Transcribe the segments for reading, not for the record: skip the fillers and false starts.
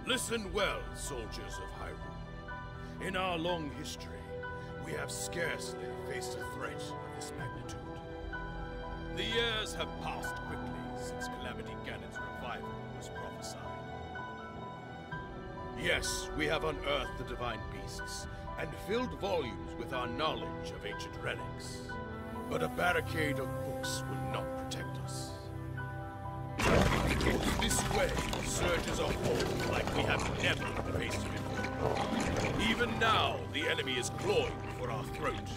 Listen well, soldiers of Hyrule. In our long history, we have scarcely faced a threat of this magnitude. The years have passed quickly since Calamity Ganon's revival was prophesied. Yes, we have unearthed the divine beasts and filled volumes with our knowledge of ancient relics. But a barricade of books will not protect us. This way surges a horde like we have never faced before. Even now, the enemy is clawing for our throat.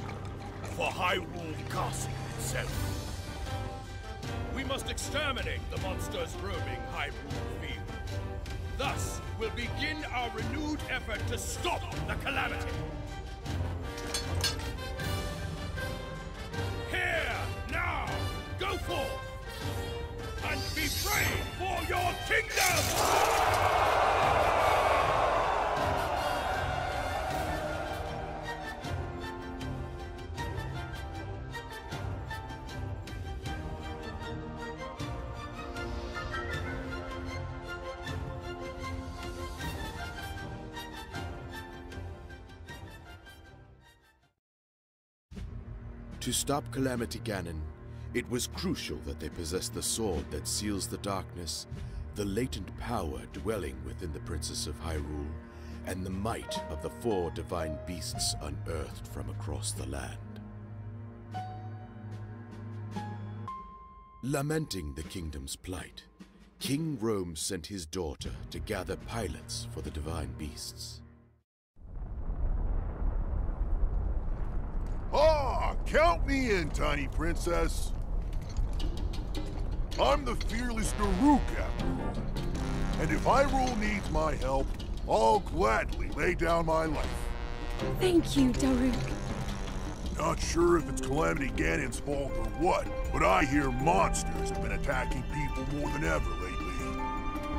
For Hyrule Castle itself. We must exterminate the monsters roaming Hyrule Field. Thus, we'll begin our renewed effort to stop the Calamity. Here, now, go forth! And be brave for your kingdom! To stop Calamity Ganon, it was crucial that they possess the sword that seals the darkness, the latent power dwelling within the Princess of Hyrule, and the might of the 4 divine beasts unearthed from across the land. Lamenting the kingdom's plight, King Rome sent his daughter to gather pilots for the divine beasts. Ah, count me in, tiny princess. I'm the fearless Daruk, after all. And if Hyrule needs my help, I'll gladly lay down my life. Thank you, Daruk. Not sure if it's Calamity Ganon's fault or what, but I hear monsters have been attacking people more than ever lately.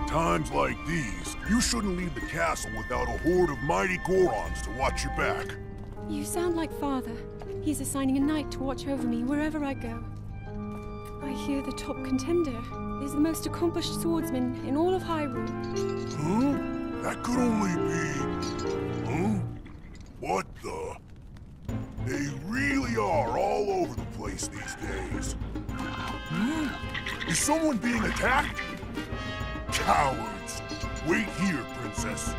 Times like these, you shouldn't leave the castle without a horde of mighty Gorons to watch your back. You sound like Father. He's assigning a knight to watch over me wherever I go. I hear the top contender is the most accomplished swordsman in all of Hyrule. Huh? That could only be... Huh? What the... They really are all over the place these days. Is someone being attacked? Cowards! Wait here, princess.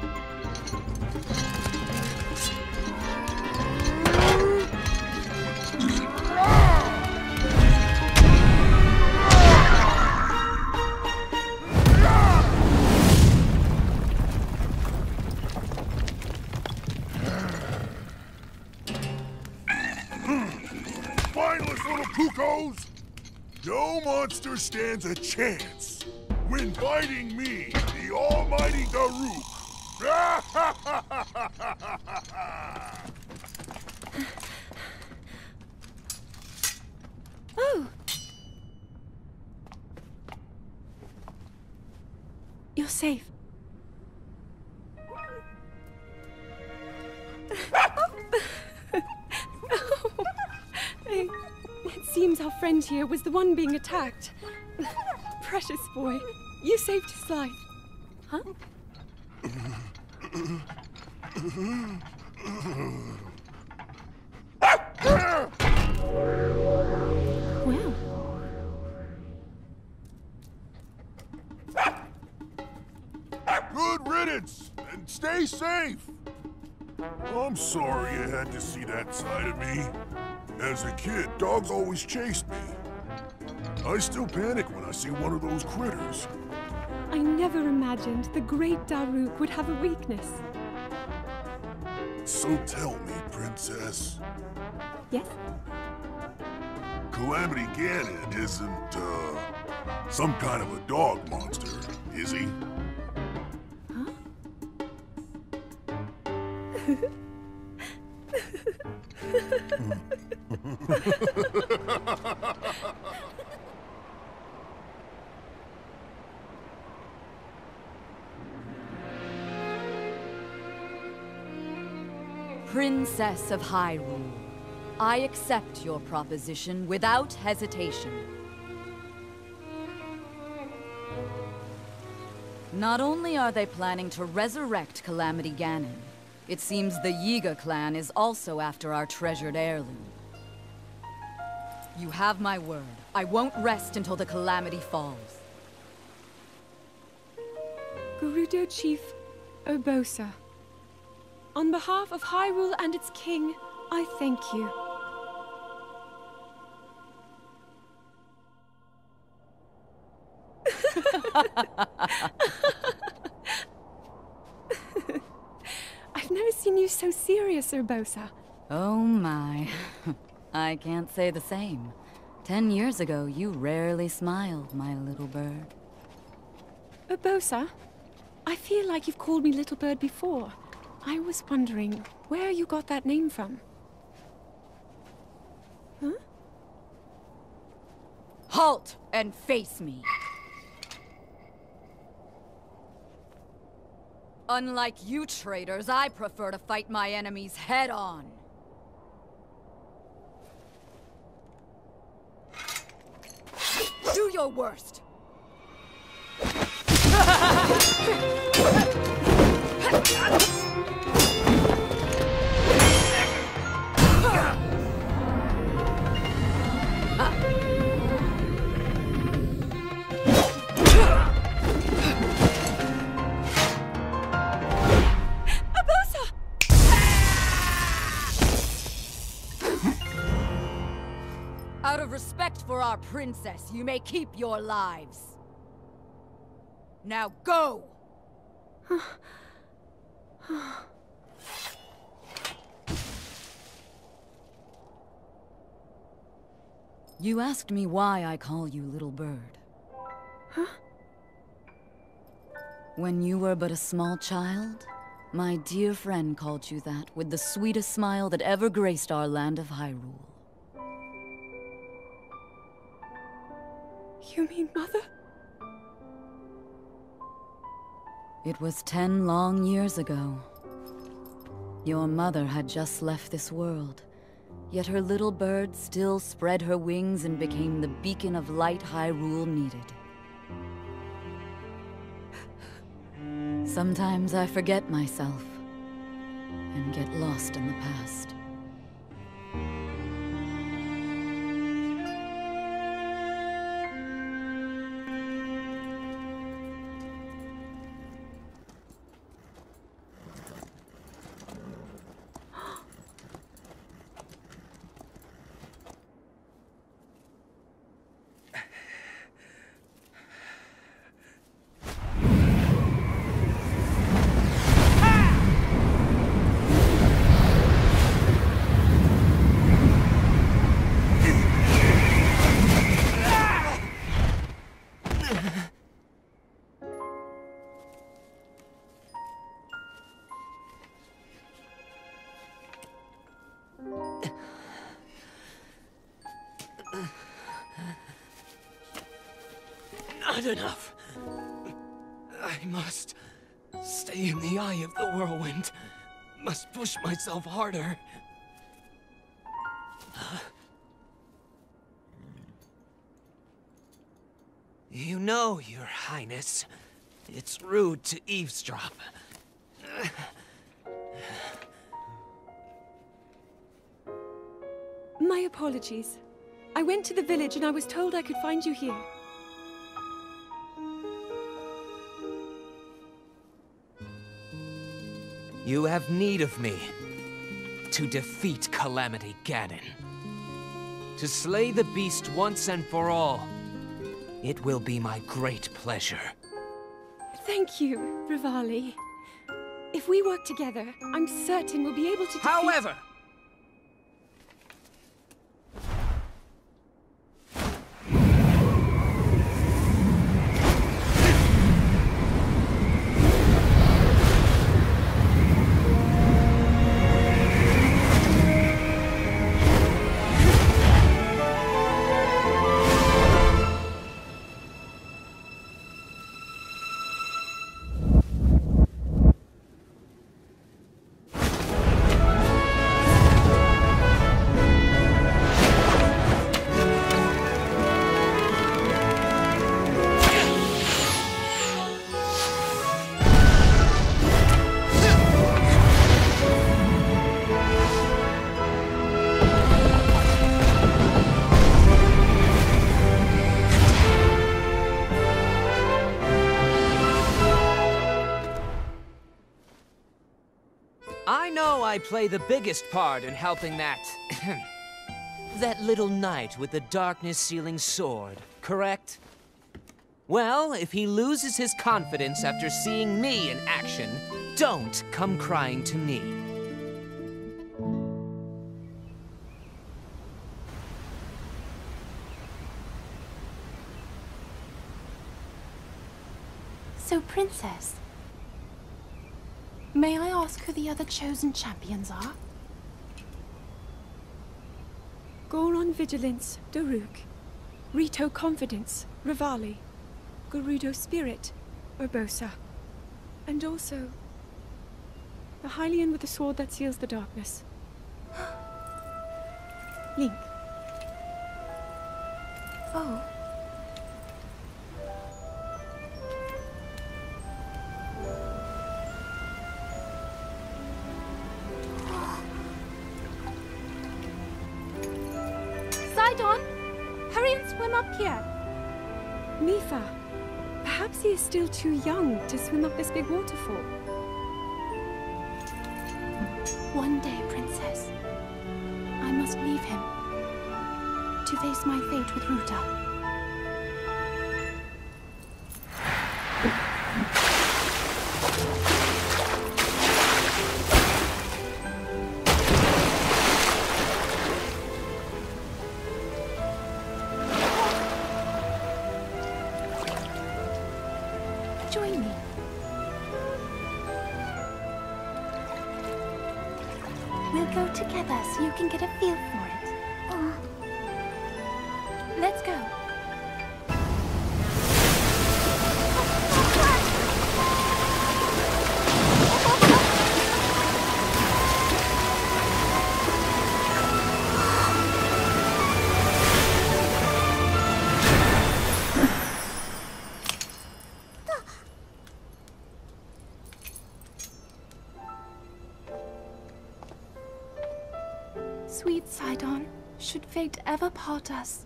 No monster stands a chance when fighting me, the almighty Daruk. Oh! You're safe. It seems our friend here was the one being attacked. Precious boy, you saved his life. Huh? Well. Good riddance, and stay safe. I'm sorry you had to see that side of me. As a kid, dogs always chased me. I still panic when I see one of those critters. I never imagined the great Daruk would have a weakness. So tell me, princess. Yes? Calamity Ganon isn't, some kind of a dog monster, is he? Huh? Princess of Hyrule, I accept your proposition without hesitation. Not only are they planning to resurrect Calamity Ganon, it seems the Yiga clan is also after our treasured heirloom. You have my word. I won't rest until the Calamity falls. Gerudo Chief Urbosa. On behalf of Hyrule and its king, I thank you. I've never seen you so serious, Urbosa. Oh my. I can't say the same. 10 years ago, you rarely smiled, my little bird. Urbosa, I feel like you've called me Little Bird before. I was wondering where you got that name from. Huh? Halt and face me! Unlike you traitors, I prefer to fight my enemies head-on. Do your worst! Out of respect for our princess, you may keep your lives. Now go! You asked me why I call you Little Bird. Huh? When you were but a small child, my dear friend called you that with the sweetest smile that ever graced our land of Hyrule. You mean Mother? It was 10 long years ago. Your mother had just left this world, yet her little bird still spread her wings and became the beacon of light Hyrule needed. Sometimes I forget myself and get lost in the past. Not enough. I must stay in the eye of the whirlwind. Must push myself harder. You know, Your Highness, it's rude to eavesdrop. My apologies. I went to the village and I was told I could find you here. You have need of me to defeat Calamity Ganon. To slay the beast once and for all. It will be my great pleasure. Thank you, Rivali. If we work together, I'm certain we'll be able to defeat— However, I play the biggest part in helping that... that little knight with the darkness-sealing sword, correct? Well, if he loses his confidence after seeing me in action, don't come crying to me. So, Princess, may I ask who the other chosen champions are? Goron Vigilance, Daruk. Rito Confidence, Rivali. Gerudo Spirit, Urbosa. And also... the Hylian with the sword that seals the darkness. Link. Oh. Sidon! Hurry and swim up here! Mifa. Perhaps he is still too young to swim up this big waterfall. One day, Princess, I must leave him to face my fate with Ruta. Join me. We'll go together so you can get a feel for it. Let's go. Sweet Sidon, should fate ever part us,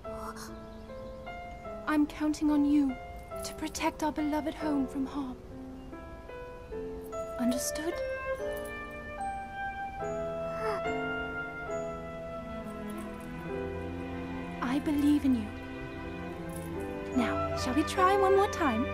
I'm counting on you to protect our beloved home from harm. Understood? I believe in you. Now, shall we try one more time?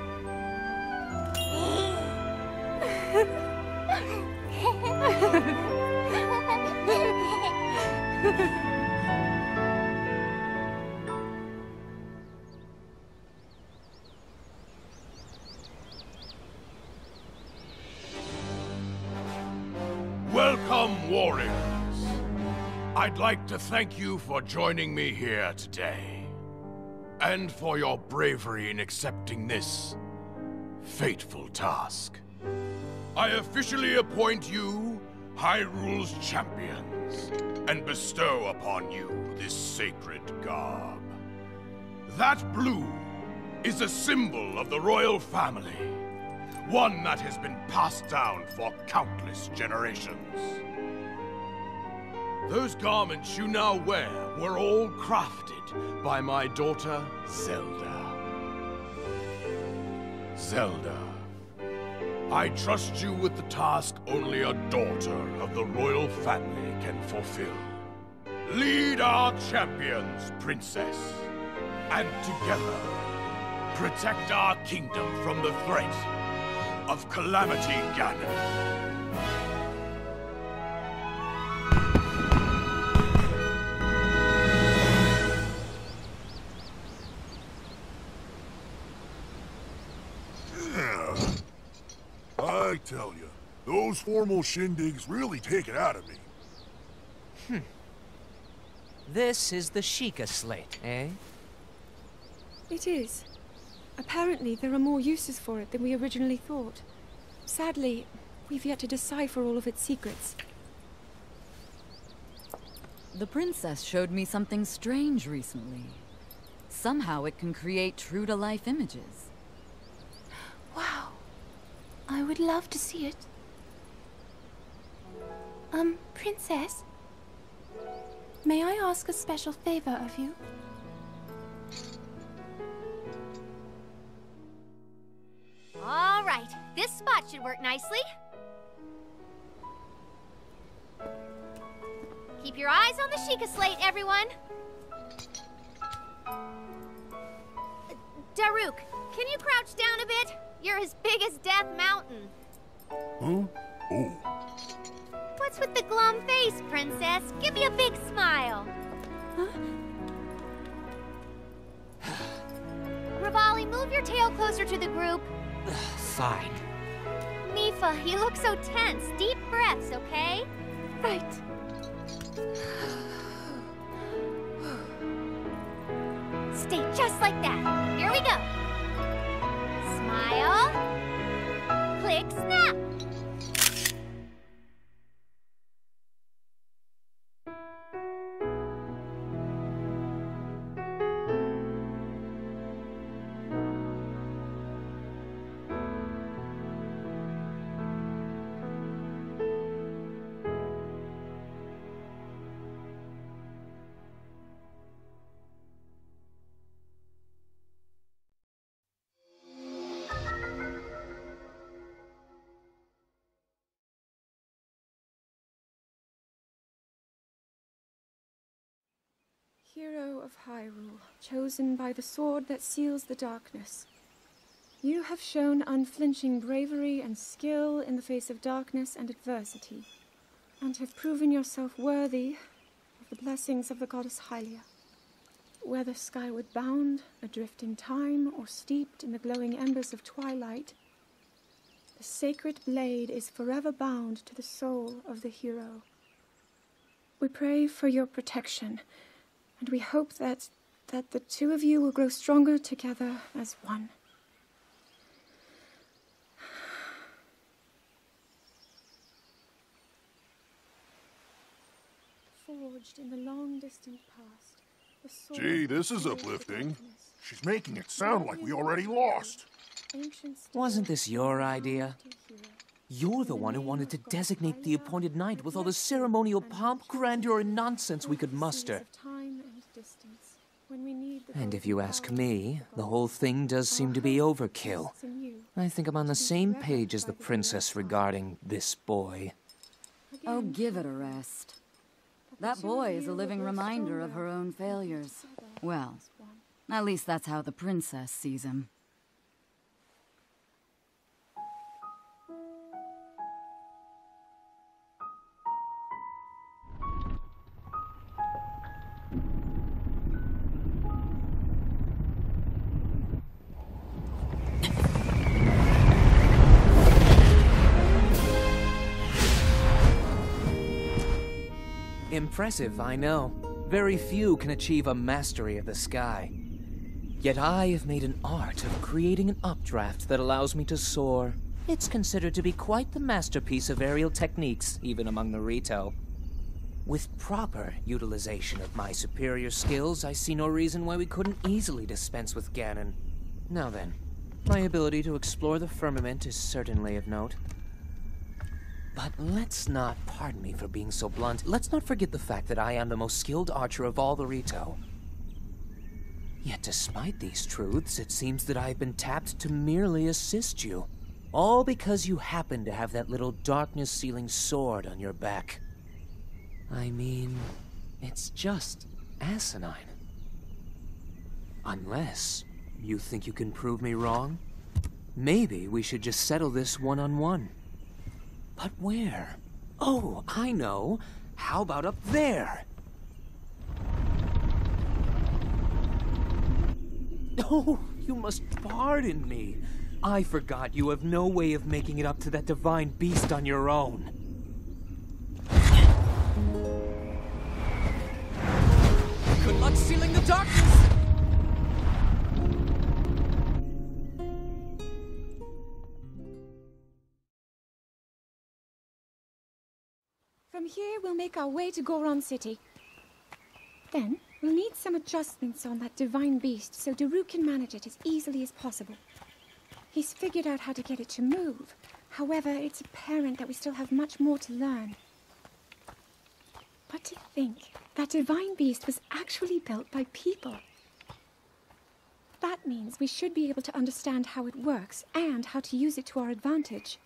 Welcome, warriors. I'd like to thank you for joining me here today, and for your bravery in accepting this fateful task. I officially appoint you Hyrule's champions, and bestow upon you this sacred garb. That blue is a symbol of the royal family, one that has been passed down for countless generations. Those garments you now wear were all crafted by my daughter, Zelda. Zelda, I trust you with the task only a daughter of the royal family can fulfill. Lead our champions, Princess, and together, protect our kingdom from the threat of Calamity Ganon. I tell you, those formal shindigs really take it out of me. This is the Sheikah slate, eh? It is. Apparently, there are more uses for it than we originally thought. Sadly, we've yet to decipher all of its secrets. The princess showed me something strange recently. Somehow it can create true-to-life images. Wow. I would love to see it. Princess? May I ask a special favor of you? All right, this spot should work nicely. Keep your eyes on the Sheikah slate, everyone. Daruk, can you crouch down a bit? You're as big as Death Mountain. Huh? Oh. What's with the glum face, Princess? Give me a big smile. Huh? Rivali, move your tail closer to the group. Fine. Mifa, you look so tense. Deep breaths, okay? Right. Stay just like that. Here we go. Smile. Click, snap. Hero of Hyrule, chosen by the sword that seals the darkness. You have shown unflinching bravery and skill in the face of darkness and adversity, and have proven yourself worthy of the blessings of the goddess Hylia. Whether skyward bound, adrift in time, or steeped in the glowing embers of twilight, the sacred blade is forever bound to the soul of the hero. We pray for your protection, and we hope that the two of you will grow stronger together as one. Forged in the long distant past, the sword Gee, this is uplifting. She's making it sound like we already lost. Wasn't this your idea? You're the one who wanted to designate the appointed knight with all the ceremonial pomp, grandeur, and nonsense we could muster. And if you ask me, the whole thing does seem to be overkill. I think I'm on the same page as the princess regarding this boy. Oh, give it a rest. That boy is a living reminder of her own failures. Well, at least that's how the princess sees him. Impressive, I know. Very few can achieve a mastery of the sky. Yet I have made an art of creating an updraft that allows me to soar. It's considered to be quite the masterpiece of aerial techniques, even among the Rito. With proper utilization of my superior skills, I see no reason why we couldn't easily dispense with Ganon. Now then, my ability to explore the firmament is certainly of note. But let's not, pardon me for being so blunt, let's not forget the fact that I am the most skilled archer of all the Rito. Yet despite these truths, it seems that I've been tapped to merely assist you. All because you happen to have that little darkness-sealing sword on your back. I mean, it's just asinine. Unless you think you can prove me wrong? Maybe we should just settle this one-on-one. But where? Oh, I know. How about up there? Oh, you must pardon me. I forgot you have no way of making it up to that divine beast on your own. Good luck sealing the darkness! From here, we'll make our way to Goron City. Then, we'll need some adjustments on that divine beast so Daruk can manage it as easily as possible. He's figured out how to get it to move. However, it's apparent that we still have much more to learn. But to think, that divine beast was actually built by people. That means we should be able to understand how it works and how to use it to our advantage.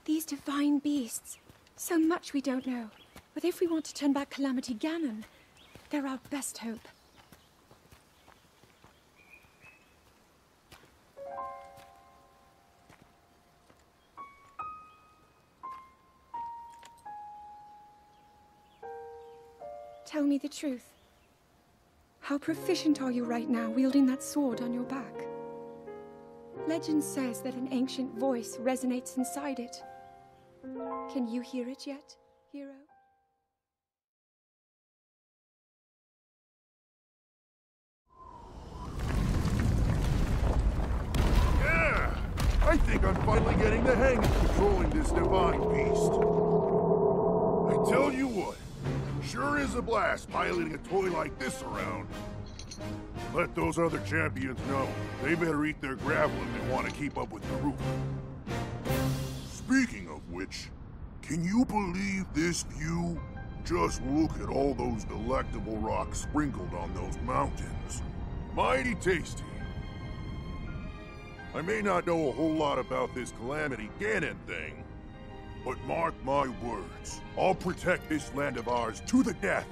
These divine beasts, so much we don't know. But if we want to turn back Calamity Ganon, they're our best hope. Tell me the truth. How proficient are you right now wielding that sword on your back? Legend says that an ancient voice resonates inside it. Can you hear it yet, hero? Yeah! I think I'm finally getting the hang of controlling this divine beast. I tell you what, sure is a blast piloting a toy like this around. Let those other champions know. They better eat their gravel if they want to keep up with Daruk. Speaking of which, can you believe this view? Just look at all those delectable rocks sprinkled on those mountains. Mighty tasty. I may not know a whole lot about this Calamity Ganon thing, but mark my words, I'll protect this land of ours to the death.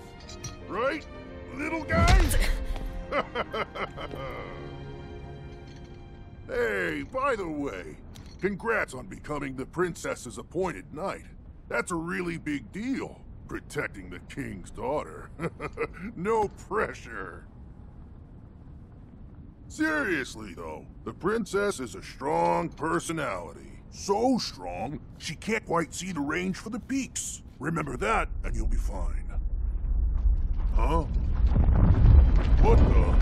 Right, little guy? Hey, by the way, congrats on becoming the princess's appointed knight. That's a really big deal, protecting the king's daughter. No pressure. Seriously, though, the princess is a strong personality. So strong, she can't quite see the range for the peaks. Remember that, and you'll be fine. Huh? What the?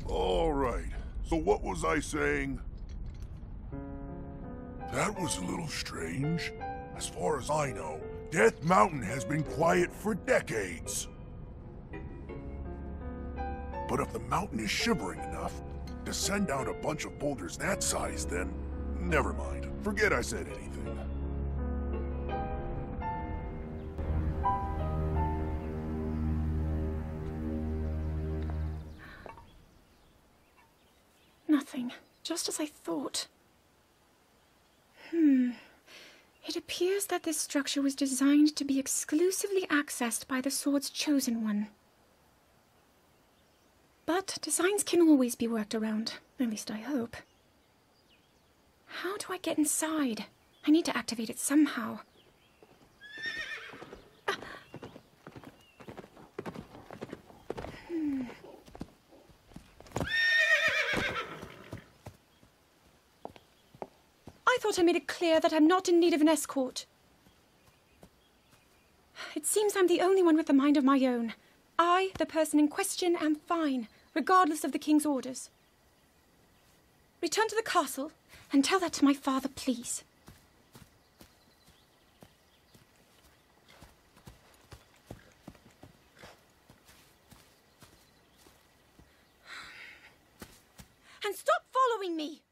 All right, so what was I saying? That was a little strange. As far as I know, Death Mountain has been quiet for decades. But if the mountain is shivering enough to send down a bunch of boulders that size, then never mind. Forget I said anything. Nothing. Just as I thought. It appears that this structure was designed to be exclusively accessed by the sword's chosen one. But designs can always be worked around. At least I hope. How do I get inside? I need to activate it somehow. I thought I made it clear that I'm not in need of an escort. It seems I'm the only one with a mind of my own. I, the person in question, am fine, regardless of the king's orders. Return to the castle and tell that to my father, please. And stop following me!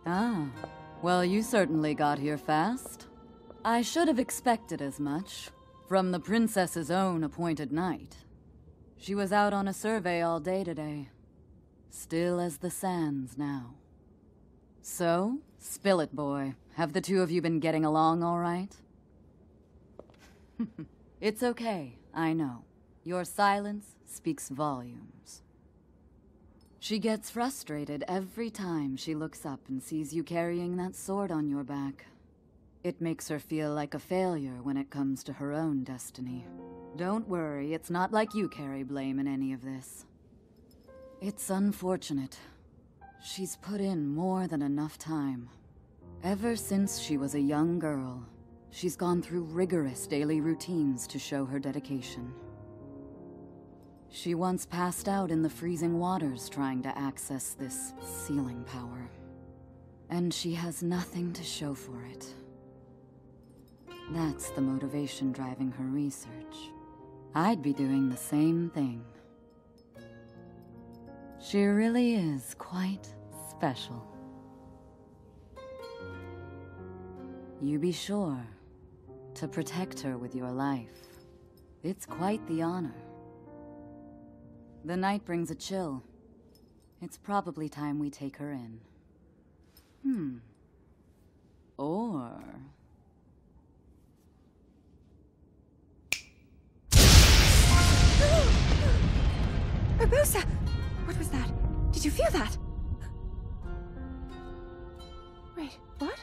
Ah, well, you certainly got here fast. I should have expected as much, from the princess's own appointed knight. She was out on a survey all day today. Still as the sands now. So, spill it, boy. Have the two of you been getting along all right? It's okay, I know. Your silence speaks volumes. She gets frustrated every time she looks up and sees you carrying that sword on your back. It makes her feel like a failure when it comes to her own destiny. Don't worry, it's not like you carry blame in any of this. It's unfortunate. She's put in more than enough time. Ever since she was a young girl, she's gone through rigorous daily routines to show her dedication. She once passed out in the freezing waters trying to access this sealing power. And she has nothing to show for it. That's the motivation driving her research. I'd be doing the same thing. She really is quite special. You be sure to protect her with your life. It's quite the honor. The night brings a chill. It's probably time we take her in. Or... Urbosa! What was that? Did you feel that? Wait, what?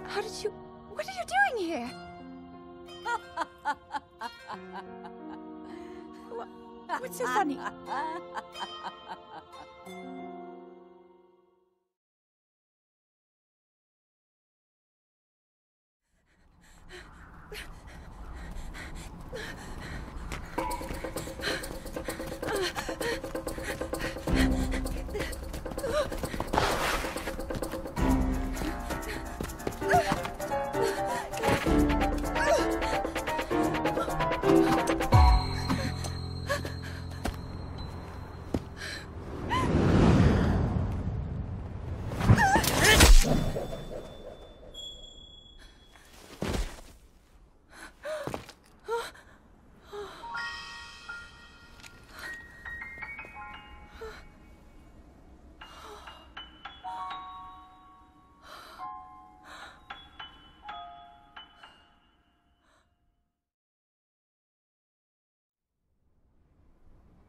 How did you... What are you doing here? What's so funny?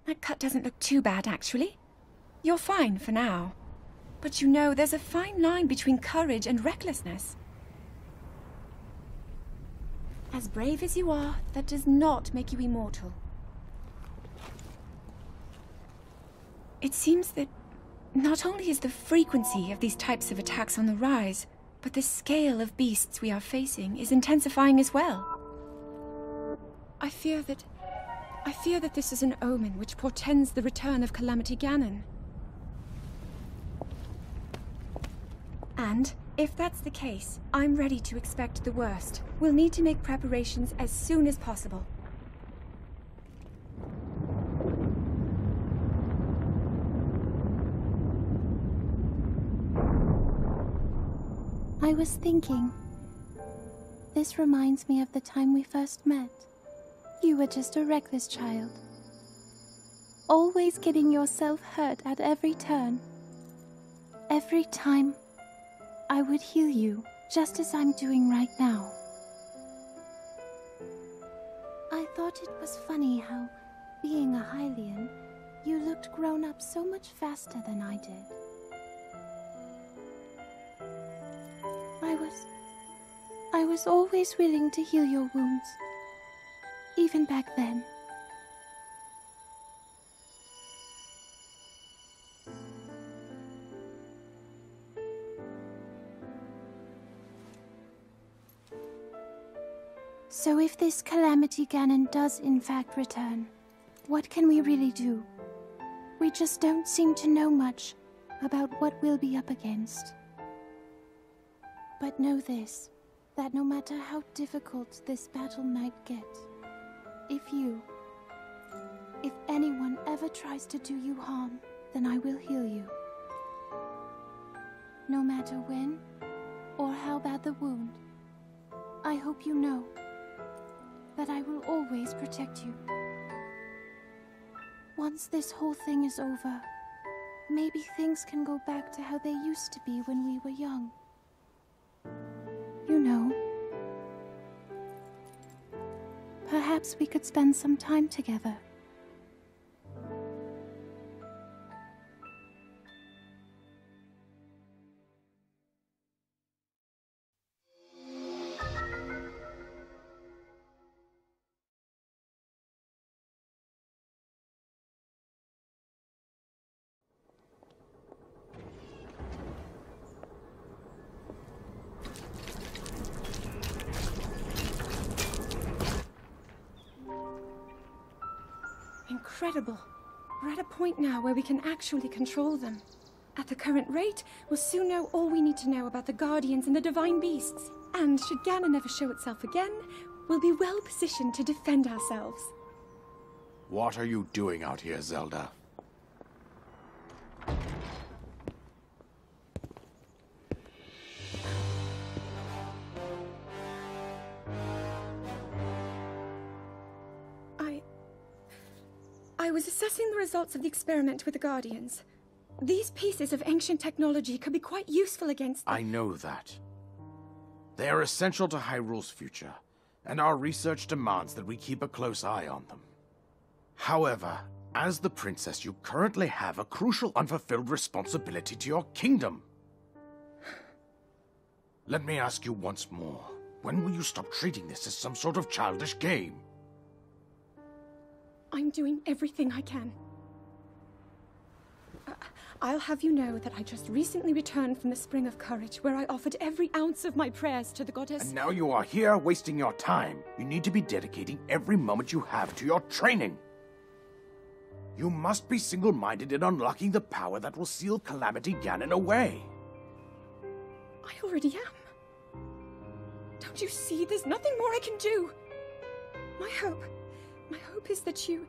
That cut doesn't look too bad, actually. You're fine for now. But you know, there's a fine line between courage and recklessness. As brave as you are, that does not make you immortal. It seems that not only is the frequency of these types of attacks on the rise, but the scale of beasts we are facing is intensifying as well. I fear that this is an omen which portends the return of Calamity Ganon. And, if that's the case, I'm ready to expect the worst. We'll need to make preparations as soon as possible. I was thinking, this reminds me of the time we first met. You were just a reckless child, always getting yourself hurt at every turn. Every time, I would heal you, just as I'm doing right now. I thought it was funny how, being a Hylian, you looked grown up so much faster than I did. I was always willing to heal your wounds, even back then. So if this Calamity Ganon does in fact return, what can we really do? We just don't seem to know much about what we'll be up against. But know this, that no matter how difficult this battle might get, if anyone ever tries to do you harm, then I will heal you. No matter when or how bad the wound, I hope you know that I will always protect you. Once this whole thing is over, maybe things can go back to how they used to be when we were young. You know, perhaps we could spend some time together. Incredible. We're at a point now where we can actually control them. At the current rate, we'll soon know all we need to know about the Guardians and the Divine Beasts. And should Ganon ever show itself again, we'll be well positioned to defend ourselves. What are you doing out here, Zelda? I was assessing the results of the experiment with the Guardians. These pieces of ancient technology could be quite useful against them. I know that. They are essential to Hyrule's future, and our research demands that we keep a close eye on them. However, as the princess, you currently have a crucial unfulfilled responsibility to your kingdom. Let me ask you once more, when will you stop treating this as some sort of childish game? I'm doing everything I can. I'll have you know that I just recently returned from the Spring of Courage, where I offered every ounce of my prayers to the goddess. And now you are here wasting your time. You need to be dedicating every moment you have to your training. You must be single-minded in unlocking the power that will seal Calamity Ganon away. I already am. Don't you see? There's nothing more I can do. My hope is that you'll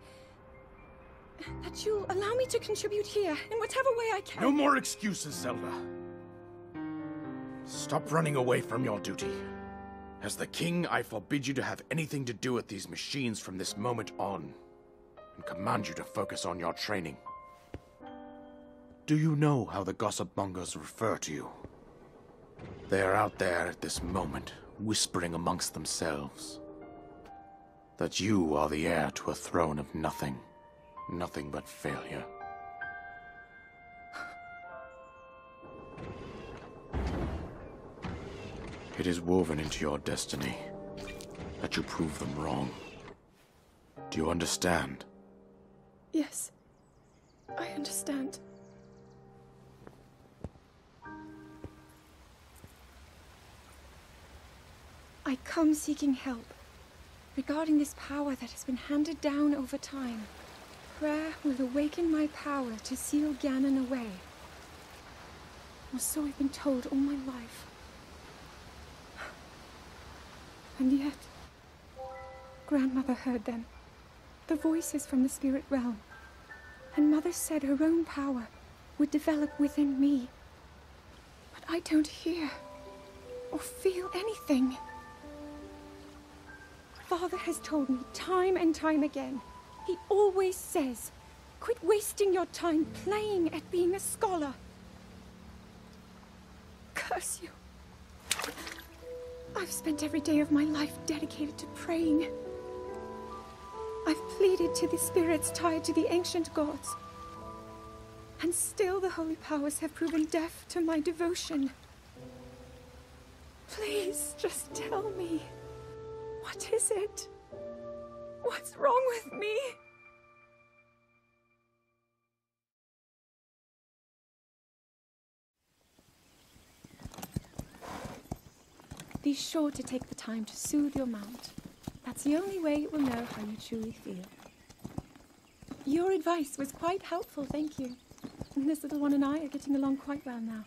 allow me to contribute here in whatever way I can. No more excuses, Zelda. Stop running away from your duty. As the king, I forbid you to have anything to do with these machines from this moment on, and command you to focus on your training. Do you know how the gossip mongers refer to you? They are out there at this moment, whispering amongst themselves that you are the heir to a throne of nothing. Nothing but failure. It is woven into your destiny that you prove them wrong. Do you understand? Yes, I understand. I come seeking help regarding this power that has been handed down over time. Prayer will awaken my power to seal Ganon away. Or so I've been told all my life. And yet, Grandmother heard them. The voices from the spirit realm. And Mother said her own power would develop within me. But I don't hear or feel anything. Father has told me time and time again. He always says, quit wasting your time playing at being a scholar. Curse you. I've spent every day of my life dedicated to praying. I've pleaded to the spirits tied to the ancient gods. And still the holy powers have proven deaf to my devotion. Please, just tell me. What is it? What's wrong with me? Be sure to take the time to soothe your mount. That's the only way it will know how you truly feel. Your advice was quite helpful, thank you. And this little one and I are getting along quite well now.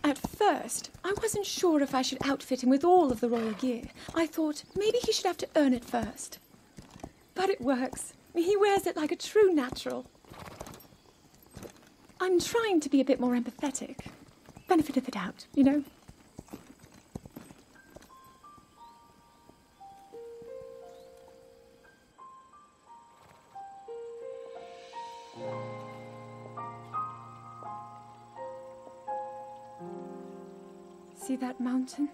At first, I wasn't sure if I should outfit him with all of the royal gear. I thought maybe he should have to earn it first. But it works. He wears it like a true natural. I'm trying to be a bit more empathetic. Benefit of the doubt, you know? See that mountain?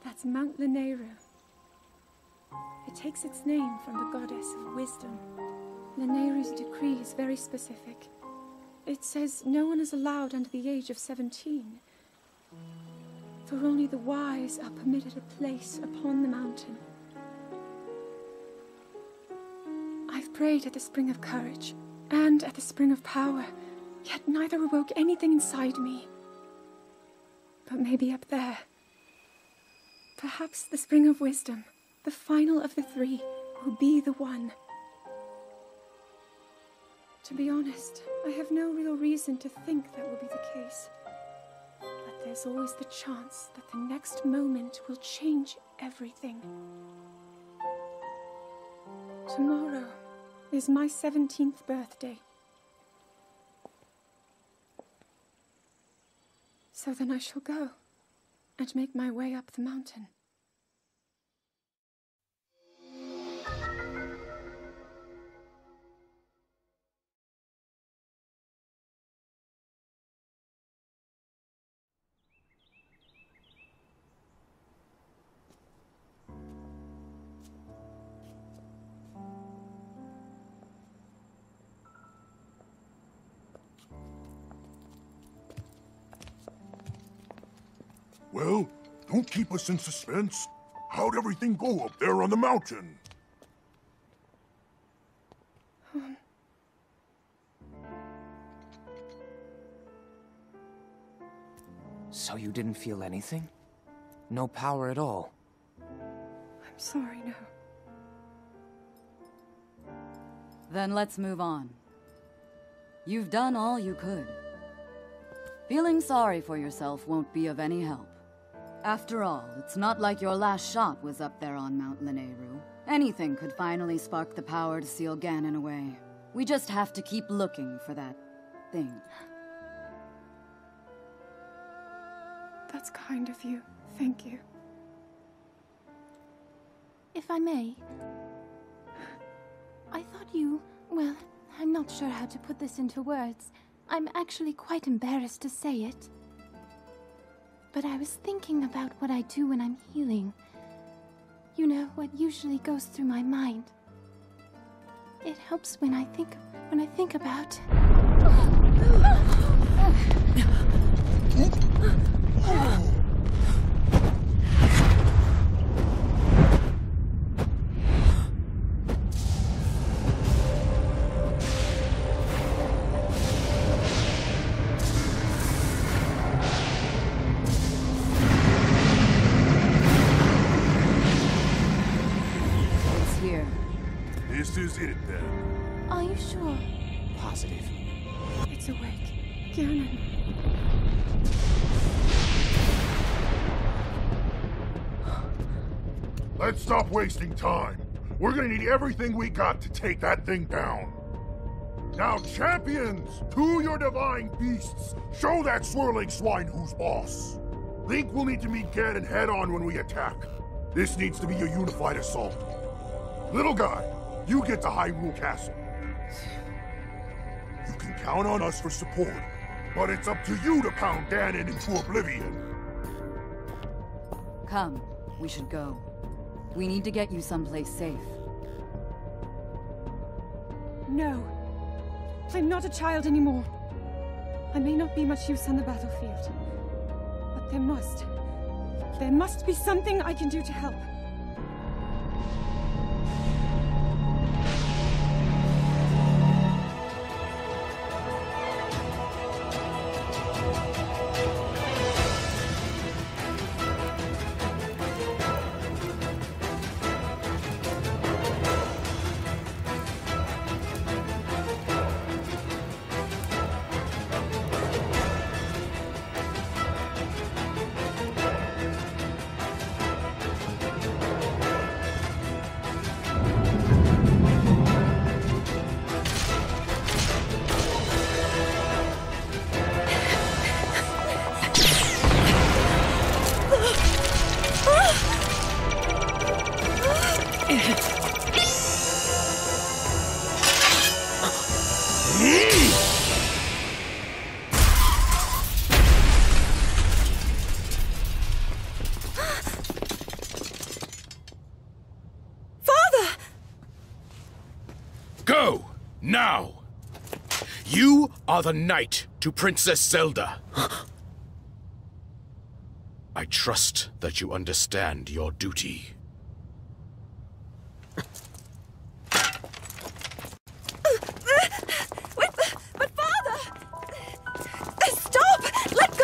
That's Mount Lanayru. It takes its name from the goddess of wisdom. Lanayru's decree is very specific. It says no one is allowed under the age of 17. For only the wise are permitted a place upon the mountain. I've prayed at the Spring of Courage and at the Spring of Power, yet neither awoke anything inside me. But maybe up there. Perhaps the Spring of Wisdom, the final of the three, will be the one. To be honest, I have no real reason to think that will be the case. But there's always the chance that the next moment will change everything. Tomorrow is my 17th birthday. So then I shall go and make my way up the mountain. Well, don't keep us in suspense. How'd everything go up there on the mountain? So you didn't feel anything? No power at all? I'm sorry, no. Then let's move on. You've done all you could. Feeling sorry for yourself won't be of any help. After all, it's not like your last shot was up there on Mount Lanayru. Anything could finally spark the power to seal Ganon away. We just have to keep looking for that thing. That's kind of you. Thank you. If I may, I thought you... well, I'm not sure how to put this into words. I'm actually quite embarrassed to say it. But I was thinking about what I do when I'm healing. You know, what usually goes through my mind. It helps when I think about... This is it, then. Are you sure? Positive. It's awake. Ganon. Let's stop wasting time. We're gonna need everything we got to take that thing down. Now, champions, to your divine beasts, show that swirling swine who's boss. Link will need to meet Ganon head-on when we attack. This needs to be a unified assault. Little guy, you get to Hyrule Castle. You can count on us for support, but it's up to you to pound Ganon into oblivion. Come, we should go. We need to get you someplace safe. No. I'm not a child anymore. I may not be much use on the battlefield, but there must be something I can do to help. Go! Now! You are the knight to Princess Zelda. I trust that you understand your duty. But father! Stop! Let go!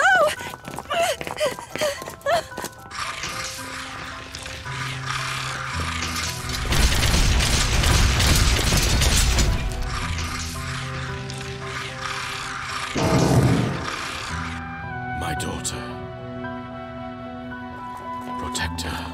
my daughter. Protect her.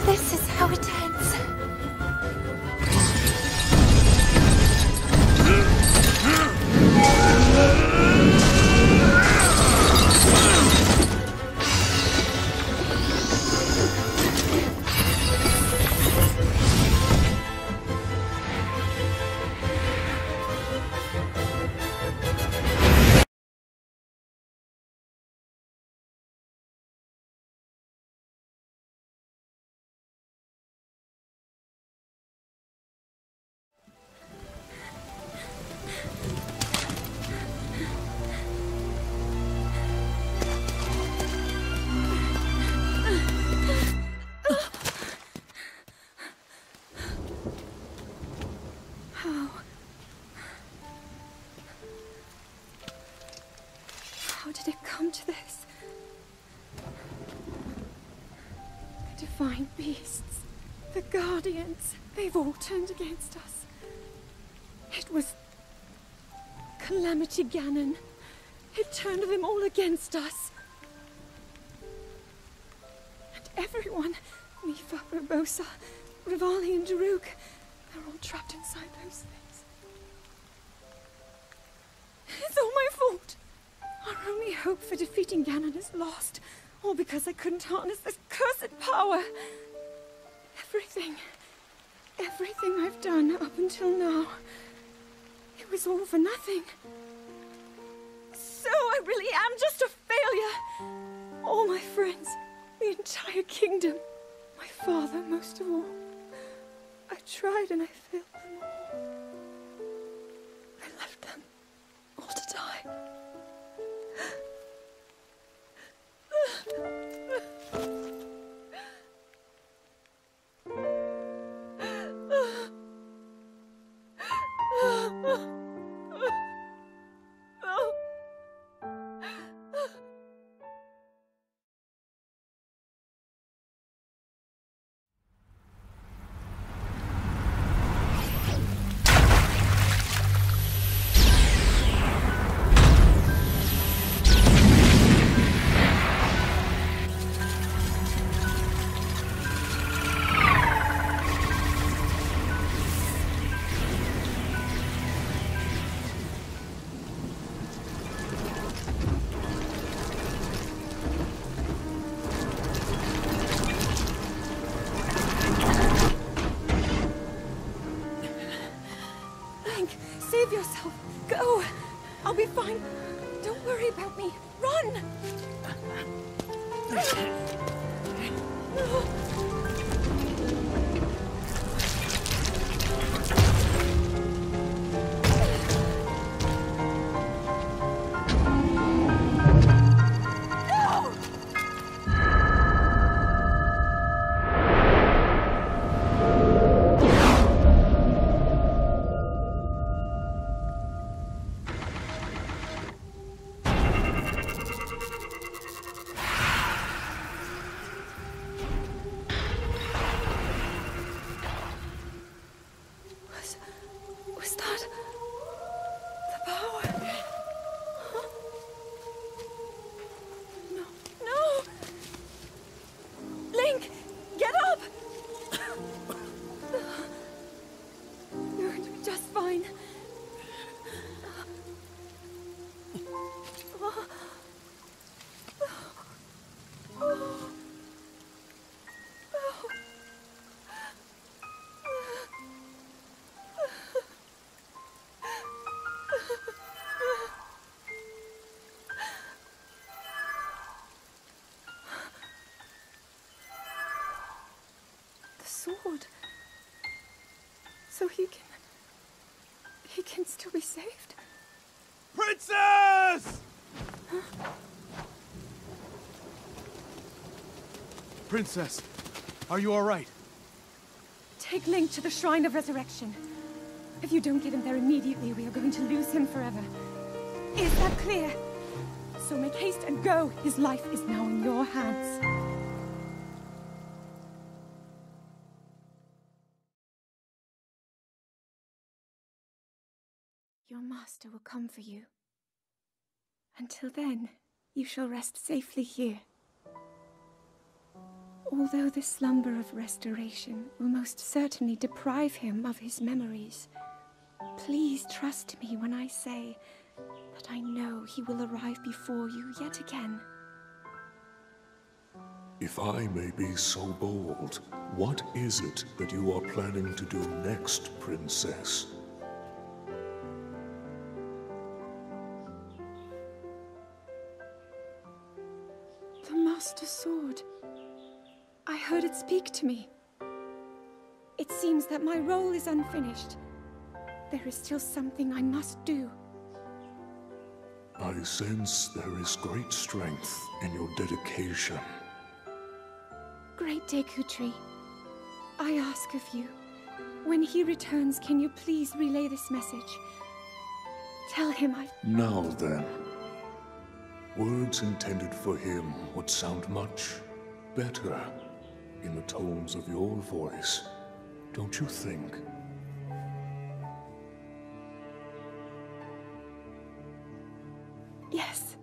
This is how it ends. How did it come to this? The divine beasts, the guardians, they've all turned against us. It was Calamity Ganon. It turned them all against us. And everyone, Mipha, Urbosa, Rivali and Daruk, they're all trapped inside those things. It's all my fault. Our only hope for defeating Ganon is lost, all because I couldn't harness this cursed power. Everything I've done up until now, it was all for nothing. So I really am just a failure. All my friends, the entire kingdom, my father most of all. I tried and I failed them all. I left them all to die. Save yourself. Go. I'll be fine. Don't worry about me. Run! So he can still be saved. Princess! Princess, are you all right? Take Link to the Shrine of Resurrection. If you don't get him there immediately, we are going to lose him forever. Is that clear? So make haste and go. His life is now in your hands. Your master will come for you. Until then, you shall rest safely here. Although the slumber of restoration will most certainly deprive him of his memories, please trust me when I say that I know he will arrive before you yet again. If I may be so bold, what is it that you are planning to do next, Princess? The Master Sword. I heard it speak to me. It seems that my role is unfinished. There is still something I must do. I sense there is great strength in your dedication. Great Deku-Tree, I ask of you, when he returns, can you please relay this message? Tell him Now then. Words intended for him would sound much better in the tones of your voice, don't you think? Yes.